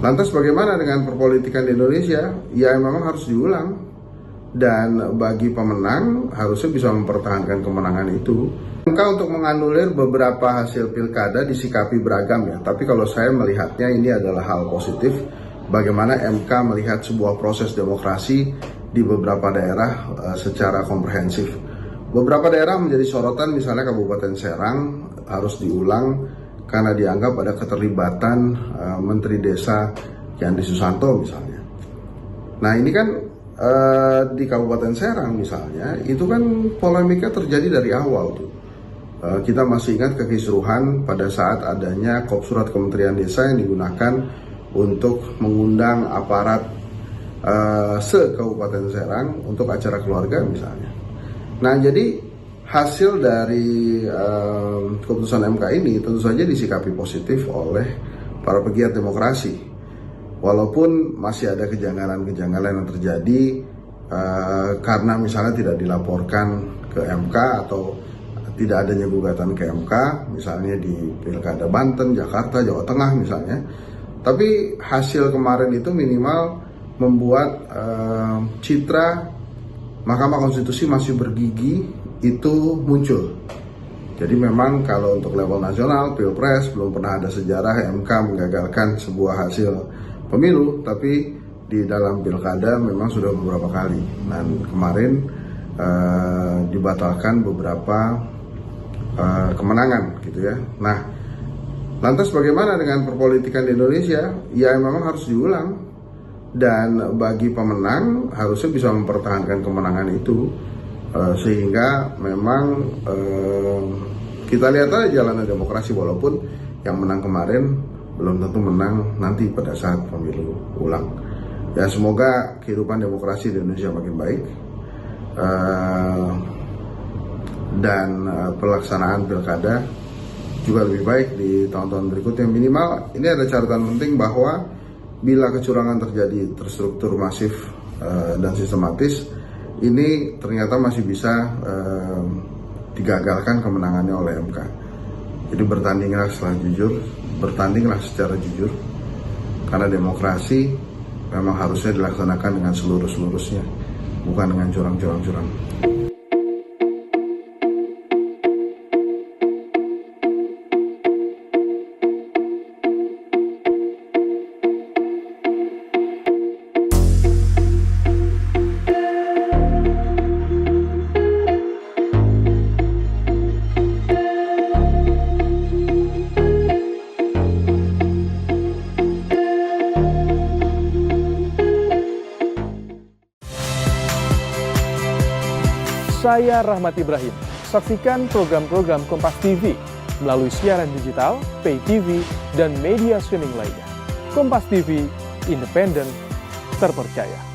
Lantas bagaimana dengan perpolitikan di Indonesia? Ya memang harus diulang. Dan bagi pemenang harusnya bisa mempertahankan kemenangan itu. MK untuk menganulir beberapa hasil pilkada disikapi beragam ya. Tapi kalau saya melihatnya ini adalah hal positif. Bagaimana MK melihat sebuah proses demokrasi di beberapa daerah secara komprehensif. Beberapa daerah menjadi sorotan, misalnya Kabupaten Serang harus diulang karena dianggap ada keterlibatan Menteri Desa Yandi Susanto misalnya. Nah ini kan di Kabupaten Serang misalnya, itu kan polemiknya terjadi dari awal tuh. Kita masih ingat kekisruhan pada saat adanya surat Kementerian Desa yang digunakan untuk mengundang aparat se-Kabupaten Serang untuk acara keluarga misalnya. Nah jadi hasil dari keputusan MK ini tentu saja disikapi positif oleh para pegiat demokrasi. Walaupun masih ada kejanggalan-kejanggalan yang terjadi karena misalnya tidak dilaporkan ke MK atau tidak adanya gugatan ke MK, misalnya di Pilkada Banten, Jakarta, Jawa Tengah misalnya. Tapi hasil kemarin itu minimal membuat citra Mahkamah Konstitusi masih bergigi itu muncul. Jadi memang kalau untuk level nasional, Pilpres belum pernah ada sejarah MK menggagalkan sebuah hasil pemilu, tapi di dalam pilkada memang sudah beberapa kali. Dan kemarin dibatalkan beberapa kemenangan gitu ya. Nah, lantas bagaimana dengan perpolitikan di Indonesia? Ya memang harus diulang. Dan bagi pemenang harusnya bisa mempertahankan kemenangan itu. Sehingga memang kita lihat aja jalannya demokrasi, walaupun yang menang kemarin belum tentu menang nanti pada saat pemilu ulang. Ya semoga kehidupan demokrasi di Indonesia makin baik dan pelaksanaan pilkada juga lebih baik di tahun-tahun berikutnya. Minimal ini ada catatan penting bahwa bila kecurangan terjadi terstruktur, masif dan sistematis, ini ternyata masih bisa digagalkan kemenangannya oleh MK. Jadi bertandinglah secara jujur, bertandinglah secara jujur, karena demokrasi memang harusnya dilaksanakan dengan seluruh-seluruhnya, bukan dengan curang-curang. Saya Rahmat Ibrahim. Saksikan program-program Kompas TV melalui siaran digital, pay TV, dan media streaming lainnya. Kompas TV, independen, terpercaya.